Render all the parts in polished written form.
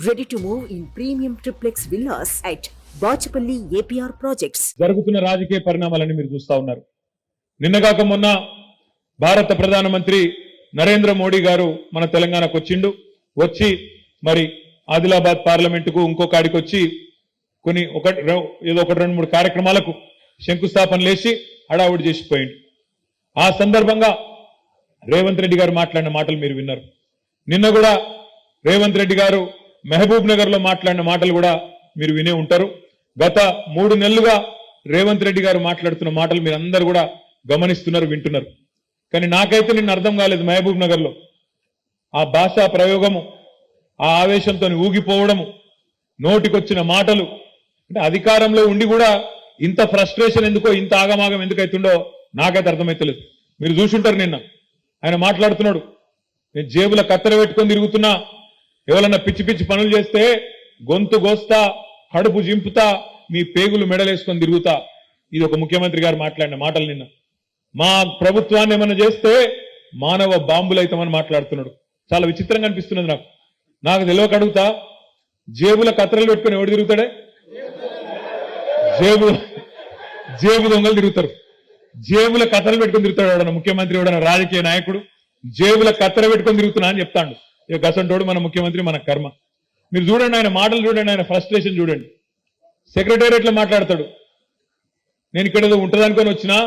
Ready to move in premium triplex villas at Bachapalli APR projects. జరుగుతున్న రాజకీయ పరిణామాలను మీరు చూస్తా ఉన్నారు. నిన్నగాక మొన్న భారత ప్రధానమంత్రి నరేంద్ర మోడీ గారు మన తెలంగాణకు వచ్చిండు. వచ్చి మరి ఆదిలాబాద్ పార్లమెంటుకు ఇంకో కాడికి వచ్చి కొన్ని ఏదో ఒకటి రెండు మూడు కార్యక్రమాలకు శంకుస్థాపన లేచి హడావుడి చేసిపోయిండు. ఆ సందర్భంగా రేవంత్ రెడ్డి గారు మాట్లాడిన మాటలు మీరు విన్నారు. నిన్న కూడా రేవంత్ రెడ్డి గారు మహబూబ్ నగర్ లో మాట్లాడిన మాటలు కూడా మీరు వినే ఉంటారు. గత 3 నెలలుగా రేవంత్ రెడ్డి గారు మాట్లాడుతున్న మాటలు మీరు అందరూ కూడా గమనిస్తున్నారు, వింటున్నారు. కానీ నాకైతే నిన్న అర్థం కాలేదు. మహబూబ్ నగర్ లో ఆ భాషా ప్రయోగము, ఆ ఆవేశంతో ఊగిపోవడము, నోటికొచ్చిన మాటలు, అంటే అధికారంలో ఉండి కూడా ఇంత ఫ్రస్ట్రేషన్ ఎందుకో, ఇంత ఆగమాగం ఎందుకైతుండో నాకైతే అర్థమైతలేదు. మీరు చూసుంటారు నిన్న ఆయన మాట్లాడుతున్నాడు, నేను జేబుల కత్తెర పెట్టుకొని తిరుగుతున్నా, ఎవరన్నా పిచ్చి పిచ్చి పనులు చేస్తే గొంతు గోస్తా, కడుపు జింపుతా, మీ పేగులు మెడలేసుకొని తిరుగుతా. ఇది ఒక ముఖ్యమంత్రి గారు మాట్లాడిన మాటలు. నిన్న మా ప్రభుత్వాన్ని ఏమన్నా చేస్తే మానవ బాంబులు అవుతామని మాట్లాడుతున్నాడు. చాలా విచిత్రంగా అనిపిస్తున్నది నాకు తెలియక అడుగుతా, జేబుల కత్తెరలు పెట్టుకొని ఎవడు తిరుగుతాడే? జేబు దొంగలు తిరుగుతారు. జేబుల కత్తెరలు పెట్టుకొని తిరుగుతాడు ఎవడన్నా ముఖ్యమంత్రి, ఎవడన్నా రాజకీయ నాయకుడు జేబుల కత్తెర పెట్టుకొని తిరుగుతున్నా అని చెప్తాడు. ఇక గసంటోడు మన ముఖ్యమంత్రి, మన కర్మ. మీరు చూడండి, ఆయన మాటలు చూడండి, ఆయన ఫ్రస్ట్రేషన్ చూడండి. సెక్రటేరియట్లో మాట్లాడతాడు, నేను ఇక్కడ ఏదో ఉంటుంది అనుకొని వచ్చినా,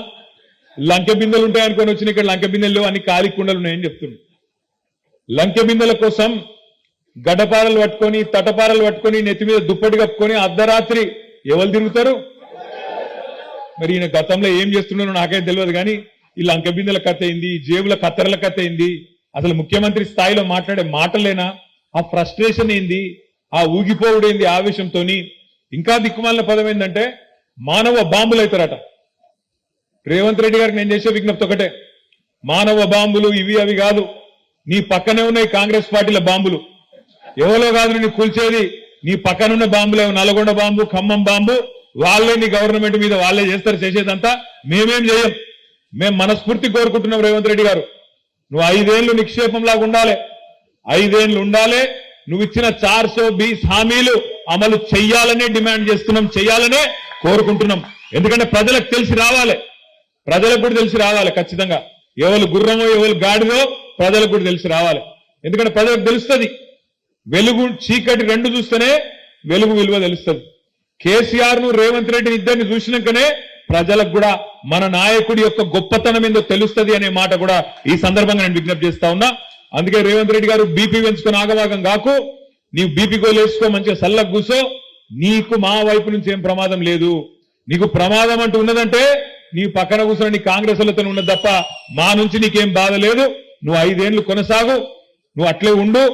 లంకె బిందెలు ఉంటాయనుకొని వచ్చిన, ఇక్కడ లంకె బిందెలు అన్ని ఖాళీ కుండలు ఉన్నాయని చెప్తున్నాడు. లంకె బిందెల కోసం గడ్డపారలు పట్టుకొని, తటపారలు పట్టుకొని, నెత్తి మీద దుప్పటి కప్పుకొని అర్ధరాత్రి ఎవరు తిరుగుతారు? మరి ఈయన గతంలో ఏం చేస్తున్నారో నాకైతే తెలియదు. కానీ ఈ లంకె బిందెల కథ అయింది, జేబుల కత్తెరల కథ అయింది, అసలు ముఖ్యమంత్రి స్థాయిలో మాట్లాడే మాటలేనా? ఆ ఫ్రస్ట్రేషన్ ఏంది? ఆ ఊగిపోవుడేంది ఆవేశంతో? ఇంకా దిక్కుమాలిన పదం ఏంటంటే మానవ బాంబులు అవుతారట. రేవంత్ రెడ్డి గారికి నేను చేసే విజ్ఞప్తి ఒకటే, మానవ బాంబులు ఇవి అవి కాదు, నీ పక్కనే ఉన్నాయి కాంగ్రెస్ పార్టీల బాంబులు. ఎవరో కాదు నీ కూల్చేది, నీ పక్కనున్న బాంబులే. నల్గొండ బాంబు, ఖమ్మం బాంబు, వాళ్ళే నీ గవర్నమెంట్ మీద వాళ్ళే చేస్తారు. చేసేదంతా మేమేం చేయం. మేము మనస్ఫూర్తి కోరుకుంటున్నాం రేవంత్ రెడ్డి గారు, నువ్వు 5 ఏళ్లు నిక్షేపంలాగా ఉండాలి, 5 ఏళ్లు ఉండాలి. నువ్వు ఇచ్చిన 420 హామీలు అమలు చెయ్యాలనే డిమాండ్ చేస్తున్నాం, చెయ్యాలనే కోరుకుంటున్నాం. ఎందుకంటే ప్రజలకు తెలిసి రావాలి, ప్రజలకు కూడా తెలిసి రావాలి. ఖచ్చితంగా ఎవరు గుర్రమో ఎవరు గాడిదో ప్రజలకు కూడా తెలిసి రావాలి. ఎందుకంటే ప్రజలకు తెలుస్తుంది, వెలుగు చీకటి రెండు చూస్తేనే వెలుగు విలువ తెలుస్తుంది. కేసీఆర్ ను రేవంత్ రెడ్డిని ఇద్దరిని చూసినాకనే ప్రజలకు కూడా మన నాయకుడి యొక్క గొప్పతనం ఏందో తెలుస్తుంది అనే మాట కూడా ఈ సందర్భంగా నేను విజ్ఞప్తి చేస్తా ఉన్నా. అందుకే రేవంత్ రెడ్డి గారు బీపీ పెంచుకొని ఆగవాగం కాకు, నీవు బీపీ గోలేసుకో, మంచిగా సల్లకు కూసో. నీకు మా వైపు నుంచి ఏం ప్రమాదం లేదు. నీకు ప్రమాదం అంటూ ఉన్నదంటే నీ పక్కన కూర్చొని నీ కాంగ్రెస్ లతో ఉన్నది తప్ప మా నుంచి నీకేం బాధ లేదు. నువ్వు 5 ఏళ్లు కొనసాగు, నువ్వు అట్లే ఉండు.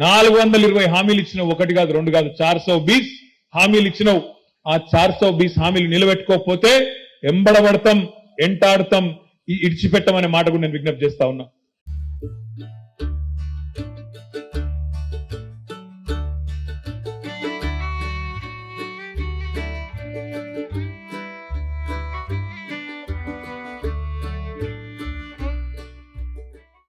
420 హామీలు ఇచ్చినావు, 1 కాదు 2 కాదు, 420 హామీలు ఇచ్చినావు. ఆ 420 హామీలు నిలబెట్టుకోకపోతే ఎంబడబడతాం, ఎంటాడతాం, ఇడిచిపెట్టమనే మాట కూడా నేను విజ్ఞప్తి చేస్తా ఉన్నా.